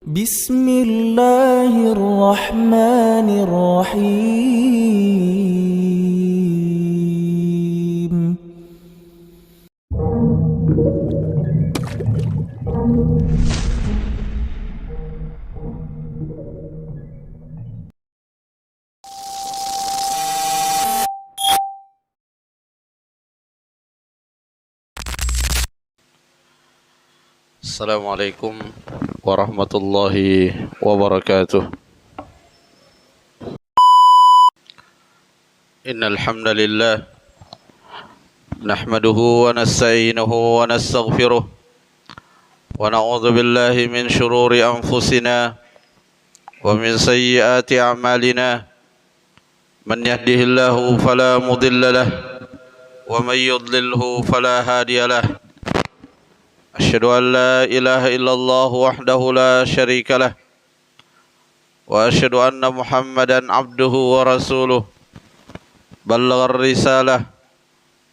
Bismillahirrahmanirrahim. Assalamualaikum warahmatullahi wabarakatuh. Innal hamdalillah nahmaduhu wa nasta'inuhu wa nastaghfiruh wa na'udzu billahi min shururi anfusina wa min sayyiati a'malina. Man yahdihillahu fala mudilla lahu wa man yudlilhu fala hadiya lahu. أشهد أن لا إله إلا الله وحده لا شريك له وأشهد أن محمدا عبده ورسوله بلغ الرسالة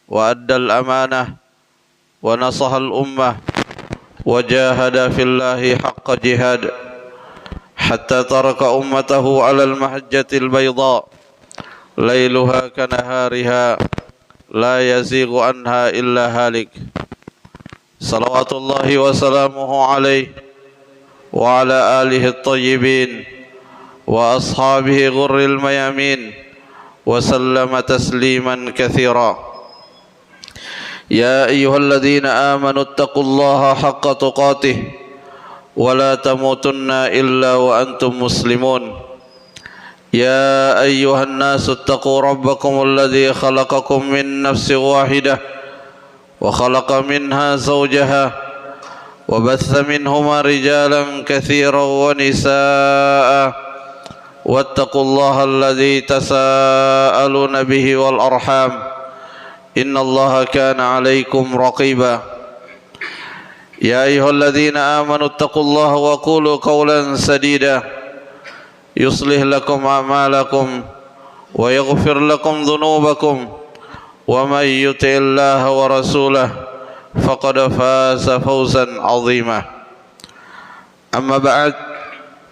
وأدى الأمانة ونصح الأمة وجاهد في الله حق جهاد حتى ترك أمته على المحجة البيضاء ليلها كنهارها لا يزيغ عنها إلا هالك. Salawatullahi wa salamuhu alaihi wa ala alihi at-tayyibin wa ashabihi ghurril mayamin wa sallama tasliman katsira. Ya ayyuhalladzina amanu taqullaha haqqa tuqatih wa la tamutunna illa wa antum muslimun. Ya ayyuhan nasu taqu rabbakumul ladzi khalaqakum min nafsin wahidah وخلق منها زوجها وبث منهما رجالا كثيرا ونساء واتقوا الله الذي تساءلون به والأرحام إن الله كان عليكم رقيبا. يا أيها الذين آمنوا اتقوا الله وقولوا قولا سديدا يصلح لكم أعمالكم ويغفر لكم ذنوبكم ومن يطع الله ورسوله فقد فاز فوزا عظيما. أما بعد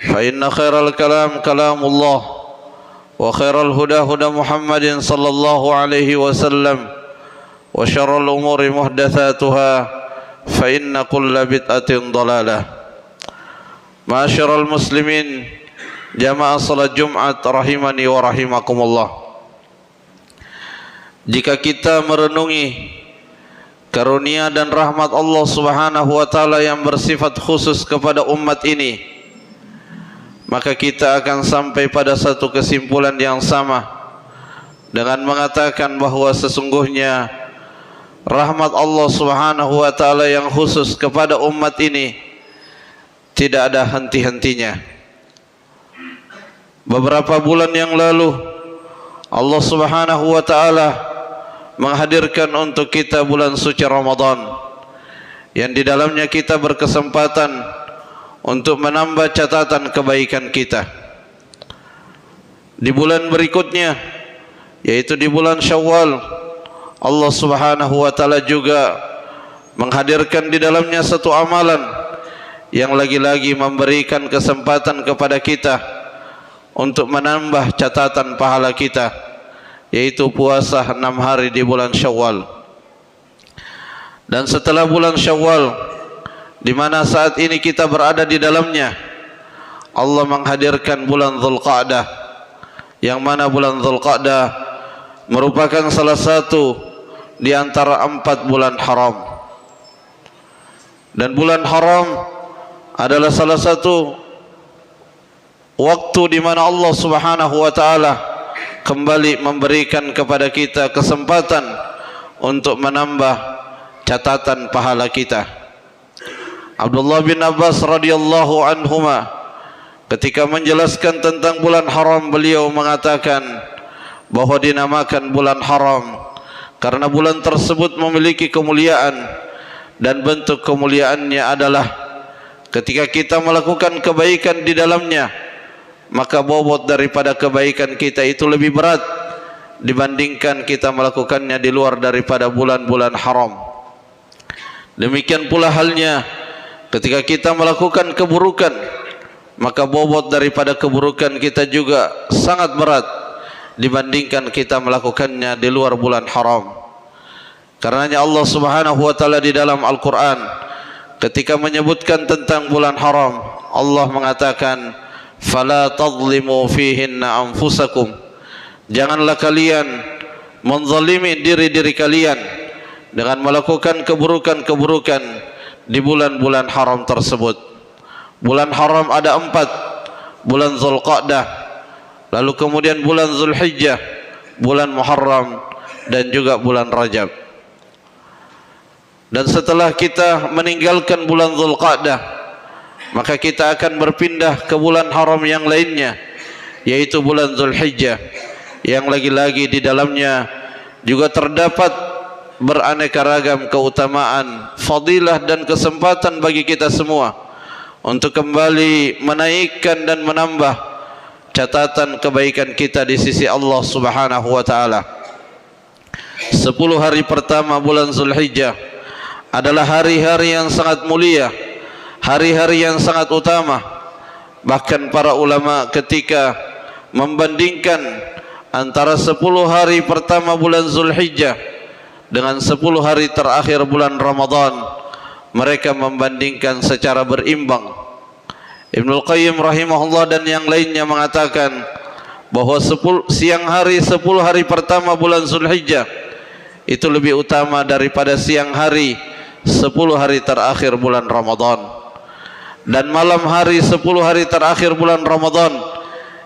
فإن خير الكلام كلام الله وخير الهدى هدى محمد صلى الله عليه وسلم وشر الأمور محدثاتها فإن كل بدعة ضلالة. معاشر المسلمين جماعة صلاة Jumat rahimani wa rahimakumullah. Jika kita merenungi karunia dan rahmat Allah Subhanahu wa taala yang bersifat khusus kepada umat ini, maka kita akan sampai pada satu kesimpulan yang sama dengan mengatakan bahwa sesungguhnya rahmat Allah Subhanahu wa taala yang khusus kepada umat ini tidak ada henti-hentinya. Beberapa bulan yang lalu Allah Subhanahu wa taala menghadirkan untuk kita bulan suci Ramadan yang di dalamnya kita berkesempatan untuk menambah catatan kebaikan kita. Di bulan berikutnya, yaitu di bulan Syawal, Allah Subhanahu wa taala juga menghadirkan di dalamnya satu amalan yang lagi-lagi memberikan kesempatan kepada kita untuk menambah catatan pahala kita, yaitu puasa 6 hari di bulan Syawal. Dan setelah bulan Syawal, di mana saat ini kita berada di dalamnya, Allah menghadirkan bulan Dzulqa'dah, yang mana bulan Dzulqa'dah merupakan salah satu di antara 4 bulan haram. Dan bulan haram adalah salah satu waktu di mana Allah Subhanahu wa taala kembali memberikan kepada kita kesempatan untuk menambah catatan pahala kita. Abdullah bin Abbas radhiyallahu anhuma ketika menjelaskan tentang bulan haram, beliau mengatakan bahwa dinamakan bulan haram karena bulan tersebut memiliki kemuliaan, dan bentuk kemuliaannya adalah ketika kita melakukan kebaikan di dalamnya, maka bobot daripada kebaikan kita itu lebih berat dibandingkan kita melakukannya di luar daripada bulan-bulan haram. Demikian pula halnya ketika kita melakukan keburukan, maka bobot daripada keburukan kita juga sangat berat dibandingkan kita melakukannya di luar bulan haram. Karenanya Allah Subhanahu wa taala di dalam Al-Qur'an ketika menyebutkan tentang bulan haram, Allah mengatakan, "Fala tadhlimu fihinna anfusakum." Janganlah kalian menzalimi diri-diri kalian dengan melakukan keburukan-keburukan di bulan-bulan haram tersebut. Bulan haram ada 4, bulan Zulqa'dah, lalu kemudian bulan Zulhijjah, bulan Muharram, dan juga bulan Rajab. Dan setelah kita meninggalkan bulan Zulqa'dah, maka kita akan berpindah ke bulan haram yang lainnya, yaitu bulan Zulhijjah, yang lagi-lagi di dalamnya juga terdapat beraneka ragam keutamaan, fadilah dan kesempatan bagi kita semua untuk kembali menaikkan dan menambah catatan kebaikan kita di sisi Allah Subhanahu wa taala. 10 hari pertama bulan Zulhijjah adalah hari-hari yang sangat mulia, hari-hari yang sangat utama. Bahkan para ulama ketika membandingkan antara 10 hari pertama bulan Zulhijjah dengan 10 hari terakhir bulan Ramadan, mereka membandingkan secara berimbang. Ibnul Qayyim rahimahullah dan yang lainnya mengatakan bahwa siang hari 10 hari pertama bulan Zulhijjah itu lebih utama daripada siang hari 10 hari terakhir bulan Ramadan, dan malam hari 10 hari terakhir bulan Ramadan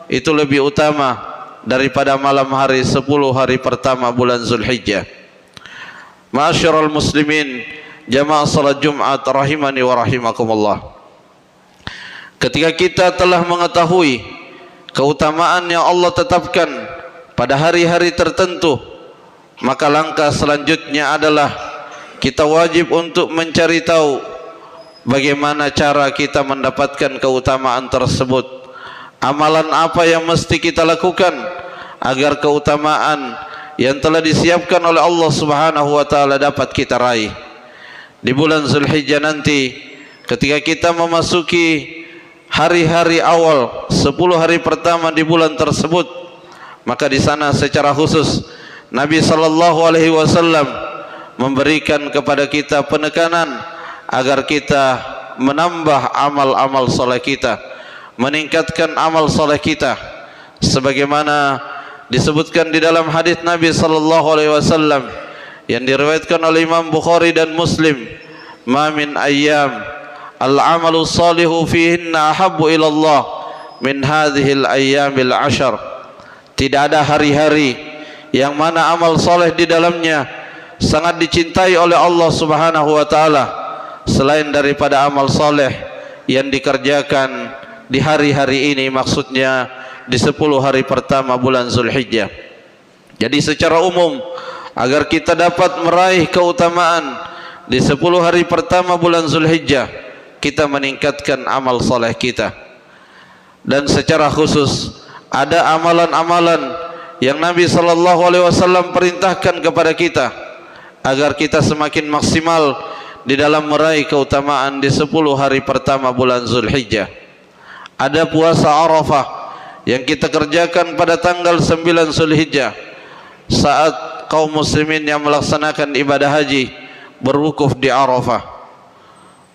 itu lebih utama daripada malam hari 10 hari pertama bulan Zulhijjah. Ma'asyiral muslimin, jamaah salat Jumat rahimani wa rahimakumullah. Ketika kita telah mengetahui keutamaan yang Allah tetapkan pada hari-hari tertentu, maka langkah selanjutnya adalah kita wajib untuk mencari tahu bagaimana cara kita mendapatkan keutamaan tersebut. Amalan apa yang mesti kita lakukan agar keutamaan yang telah disiapkan oleh Allah Subhanahu wa taala dapat kita raih. Di bulan Zulhijjah nanti, ketika kita memasuki hari-hari awal 10 hari pertama di bulan tersebut, maka di sana secara khusus Nabi sallallahu alaihi wasallam memberikan kepada kita penekanan agar kita menambah amal-amal saleh kita, meningkatkan amal saleh kita, sebagaimana disebutkan di dalam hadis Nabi sallallahu alaihi wasallam yang diriwayatkan oleh Imam Bukhari dan Muslim, "Ma min ayyam al-amalu salihu fihinna ahabbu ila Allah min hadhil ayyamil 'ashar." Tidak ada hari-hari yang mana amal saleh di dalamnya sangat dicintai oleh Allah Subhanahu wa taala selain daripada amal saleh yang dikerjakan di hari-hari ini, maksudnya di 10 hari pertama bulan Zulhijjah. Jadi secara umum, agar kita dapat meraih keutamaan di 10 hari pertama bulan Zulhijjah, kita meningkatkan amal saleh kita. Dan secara khusus ada amalan-amalan yang Nabi sallallahu alaihi wasallam perintahkan kepada kita agar kita semakin maksimal di dalam meraih keutamaan di 10 hari pertama bulan Zulhijjah. Ada puasa Arafah yang kita kerjakan pada tanggal 9 Zulhijjah saat kaum muslimin yang melaksanakan ibadah haji berwukuf di Arafah.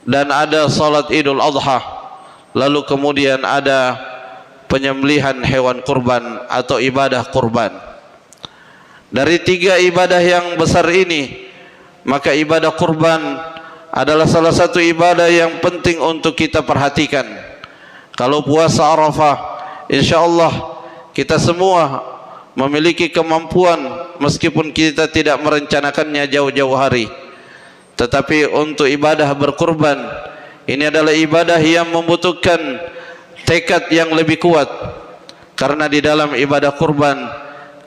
Dan ada salat Idul Adha, lalu kemudian ada penyembelihan hewan kurban atau ibadah kurban. Dari 3 ibadah yang besar ini, maka ibadah kurban adalah salah satu ibadah yang penting untuk kita perhatikan. Kalau puasa Arafah, insyaallah kita semua memiliki kemampuan, meskipun kita tidak merencanakannya jauh-jauh hari, tetapi untuk ibadah berkurban ini adalah ibadah yang membutuhkan tekad yang lebih kuat. Karena di dalam ibadah kurban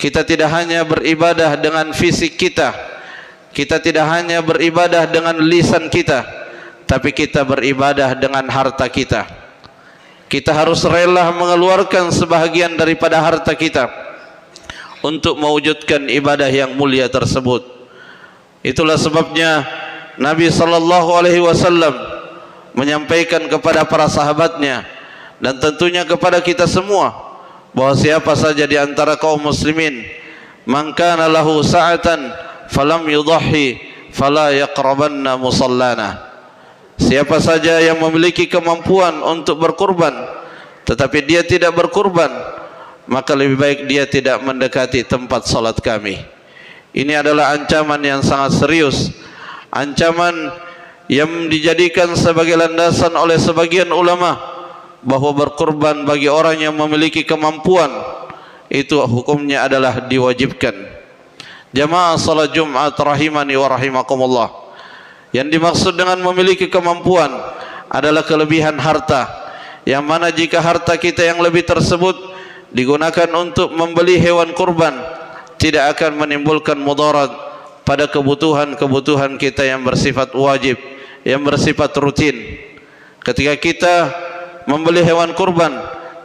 kita tidak hanya beribadah dengan fisik kita, kita tidak hanya beribadah dengan lisan kita, tapi kita beribadah dengan harta kita. Kita harus rela mengeluarkan sebahagian daripada harta kita untuk mewujudkan ibadah yang mulia tersebut. Itulah sebabnya Nabi sallallahu alaihi wasallam menyampaikan kepada para sahabatnya dan tentunya kepada kita semua, bahwa siapa saja di antara kaum muslimin man kana lahu sa'atan falam yudahhi fala yaqrabanna musallana, siapa saja yang memiliki kemampuan untuk berkurban tetapi dia tidak berkurban, maka lebih baik dia tidak mendekati tempat salat kami. Ini adalah ancaman yang sangat serius, ancaman yang dijadikan sebagai landasan oleh sebagian ulama bahwa berkurban bagi orang yang memiliki kemampuan itu hukumnya adalah diwajibkan. Jamaah salat Jumat rahimani wa rahimakumullah, yang dimaksud dengan memiliki kemampuan adalah kelebihan harta, yang mana jika harta kita yang lebih tersebut digunakan untuk membeli hewan kurban, tidak akan menimbulkan mudarat pada kebutuhan-kebutuhan kita yang bersifat wajib, yang bersifat rutin. Ketika kita membeli hewan kurban,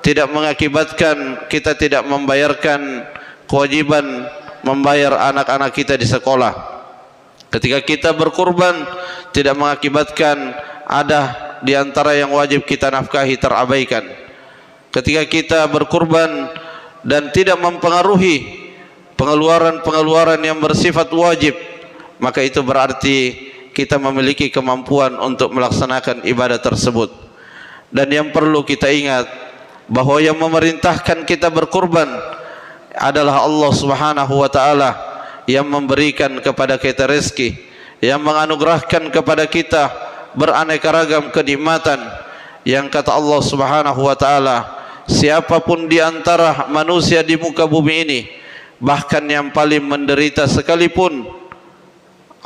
tidak mengakibatkan kita tidak membayarkan kewajiban membayar anak-anak kita di sekolah. Ketika kita berkurban, tidak mengakibatkan ada di antara yang wajib kita nafkahi terabaikan. Ketika kita berkurban dan tidak mempengaruhi pengeluaran-pengeluaran yang bersifat wajib, maka itu berarti kita memiliki kemampuan untuk melaksanakan ibadah tersebut. Dan yang perlu kita ingat bahwa yang memerintahkan kita berkurban adalah Allah Subhanahu wa taala, yang memberikan kepada kita rezeki, yang menganugerahkan kepada kita beraneka ragam kenikmatan, yang kata Allah Subhanahu wa taala, siapapun di antara manusia di muka bumi ini, bahkan yang paling menderita sekalipun,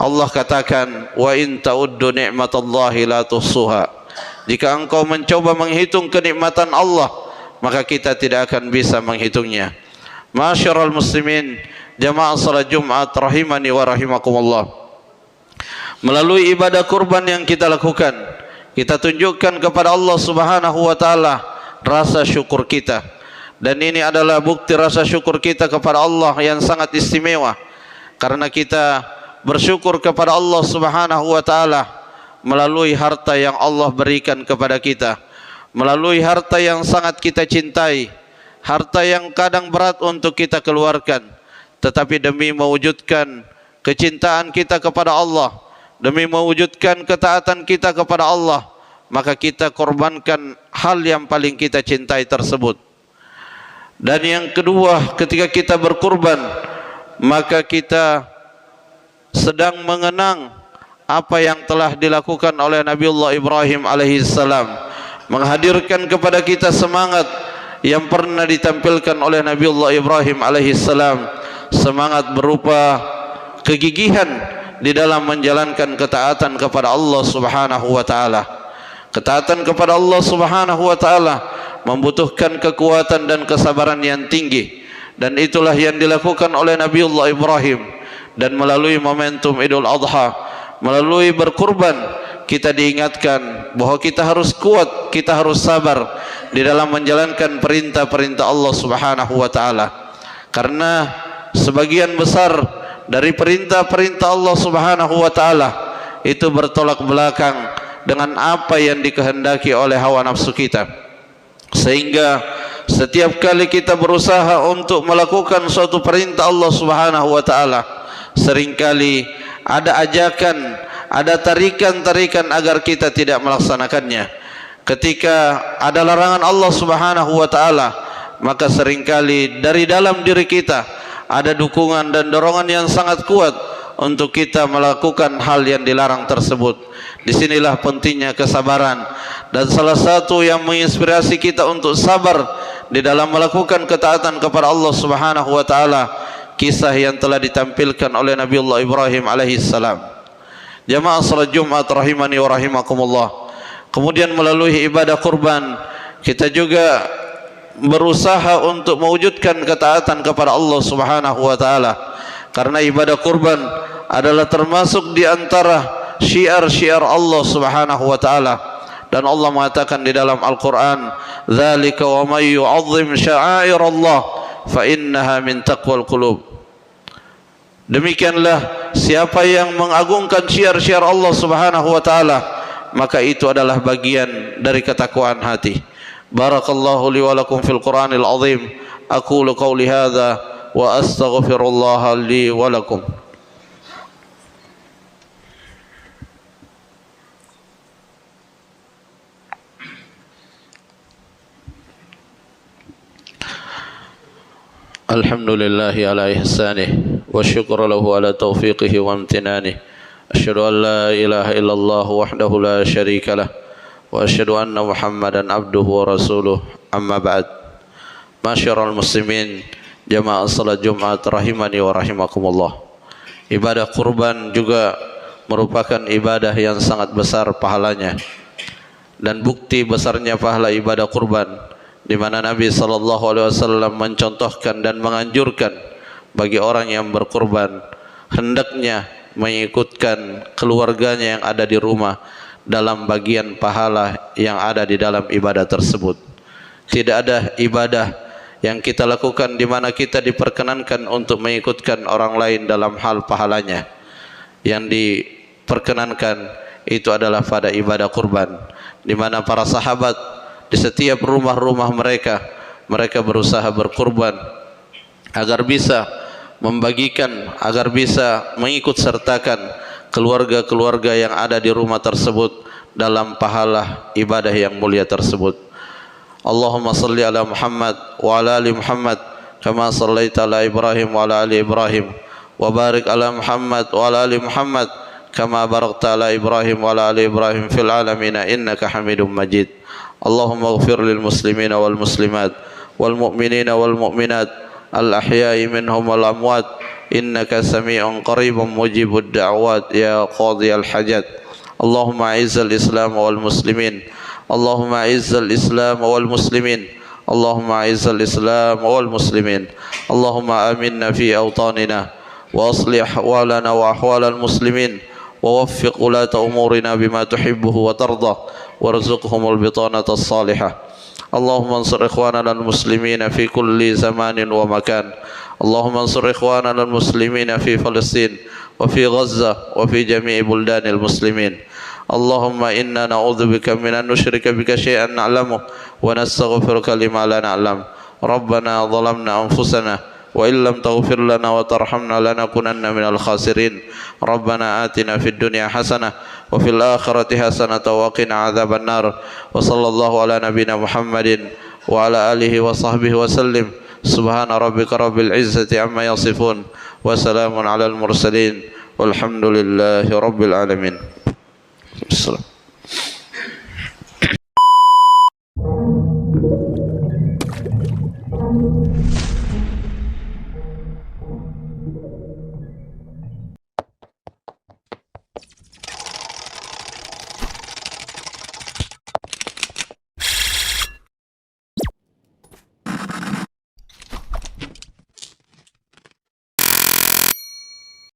Allah katakan, wa in ta'uddu ni'matallahi la tuhsuha, jika engkau mencoba menghitung kenikmatan Allah, maka kita tidak akan bisa menghitungnya. Ma'asyiral muslimin, jamaah salat Jumat rahimani wa rahimakumullah, melalui ibadah kurban yang kita lakukan, kita tunjukkan kepada Allah Subhanahu wa taala rasa syukur kita. Dan ini adalah bukti rasa syukur kita kepada Allah yang sangat istimewa, karena kita bersyukur kepada Allah Subhanahu wa taala melalui harta yang Allah berikan kepada kita, melalui harta yang sangat kita cintai, harta yang kadang berat untuk kita keluarkan, tetapi demi mewujudkan kecintaan kita kepada Allah, demi mewujudkan ketaatan kita kepada Allah, maka kita korbankan hal yang paling kita cintai tersebut. Dan yang kedua, ketika kita berkurban, maka kita sedang mengenang apa yang telah dilakukan oleh Nabiullah Ibrahim alaihissalam, menghadirkan kepada kita semangat yang pernah ditampilkan oleh Nabiullah Ibrahim alaihissalam, semangat berupa kegigihan di dalam menjalankan ketaatan kepada Allah Subhanahu wa taala. Ketaatan kepada Allah Subhanahu wa taala membutuhkan kekuatan dan kesabaran yang tinggi, dan itulah yang dilakukan oleh Nabiullah Ibrahim. Dan melalui momentum Idul Adha, melalui berkurban, kita diingatkan bahwa kita harus kuat, kita harus sabar di dalam menjalankan perintah-perintah Allah Subhanahu wa taala. Karena sebagian besar dari perintah-perintah Allah Subhanahu wa taala itu bertolak belakang dengan apa yang dikehendaki oleh hawa nafsu kita. Sehingga setiap kali kita berusaha untuk melakukan suatu perintah Allah Subhanahu wa taala, seringkali ada ajakan, ada tarikan-tarikan agar kita tidak melaksanakannya. Ketika ada larangan Allah Subhanahu wa taala, maka seringkali dari dalam diri kita ada dukungan dan dorongan yang sangat kuat untuk kita melakukan hal yang dilarang tersebut. Disinilah pentingnya kesabaran, dan salah satu yang menginspirasi kita untuk sabar di dalam melakukan ketaatan kepada Allah Subhanahu wa taala, kisah yang telah ditampilkan oleh Nabiullah Ibrahim alaihissalam. Jamaah salat Jumat rahimani wa rahimakumullah, kemudian melalui ibadah kurban kita juga berusaha untuk mewujudkan ketaatan kepada Allah Subhanahu wa taala, karena ibadah kurban adalah termasuk di antara syiar-syiar Allah Subhanahu wa taala. Dan Allah mengatakan di dalam Al-Qur'an, "Dzalika wa may yu'azzim sya'airallah fa innaha min taqwal qulub." Demikianlah siapa yang mengagungkan syiar-syiar Allah Subhanahu wa taala, maka itu adalah bagian dari ketakwaan hati. Barakallahu li wa lakum fil Qur'anil azim. Aqulu qawli hadza wa astaghfirullah li wa lakum. Alhamdulillahi ala ihsanih wa syukra lahu ala taufiqihi wa amtinanih. Asyhadu an la ilaha illallah wahdahu la syarika lah wa asyhadu anna Muhammadan abduhu wa rasuluh. Amma ba'd. Masyiral muslimin, jamaah salat Jumat rahimani wa rahimakumullah. Ibadah kurban juga merupakan ibadah yang sangat besar pahalanya, dan bukti besarnya pahala ibadah kurban di mana Nabi SAW mencontohkan dan menganjurkan bagi orang yang berkurban hendaknya mengikutkan keluarganya yang ada di rumah dalam bagian pahala yang ada di dalam ibadah tersebut. Tidak ada ibadah yang kita lakukan di mana kita diperkenankan untuk mengikutkan orang lain dalam hal pahalanya. Yang diperkenankan itu adalah pada ibadah kurban, di mana para sahabat di setiap rumah-rumah mereka berusaha berkurban agar bisa membagikan, agar bisa mengikut sertakan keluarga-keluarga yang ada di rumah tersebut dalam pahala ibadah yang mulia tersebut. Allahumma salli ala Muhammad wa ala ali Muhammad kama sallaita ala Ibrahim wa ala ali Ibrahim, wa barik ala Muhammad wa ala ali Muhammad kama barakta ala Ibrahim wa ala ali Ibrahim fil alamin innaka Hamidum Majid. Allahumma ighfir lil muslimina wal muslimat wal mu'minina wal mu'minat al ahya'i minhum wal amwat innaka sami'un qaribun mujibud da'wat ya qadiyal hajat. Allahumma izzal islam wal muslimin, Allahumma izzal islam wal muslimin, Allahumma izzal islam wal muslimin, Allahumma aminna fi awtanina wa aslih ahwalana wa ahwalal muslimin wa waffiq ulata umurina bima tuhibbuhu wa tarda warzuqhumul bitanata as-salihah. Allahumma ansur ikhwanana al-muslimina fi kulli zamanin wa makan. Allahumma ansur ikhwanana al-muslimina fi Palestin wa fi Gaza wa fi jami'i buldanil muslimin. Allahumma inna na'udzubika min an nusyrika bika syai'an na'lamu wa nastaghfiruka lima la na'lam. Rabbana zalamna anfusana wa illam taghfir lana wa tarhamna lanakunanna minal khasirin. Rabbana atina fid dunya hasanah wa fil akhirati hasanah wa qina adzaban nar. Wa sallallahu ala nabiyyina Muhammadin wa ala alihi wa sahbihi wa sallim. Subhana rabbika rabbil izzati amma yasifun wa salamun alal mursalin walhamdulillahi rabbil alamin. Assalam.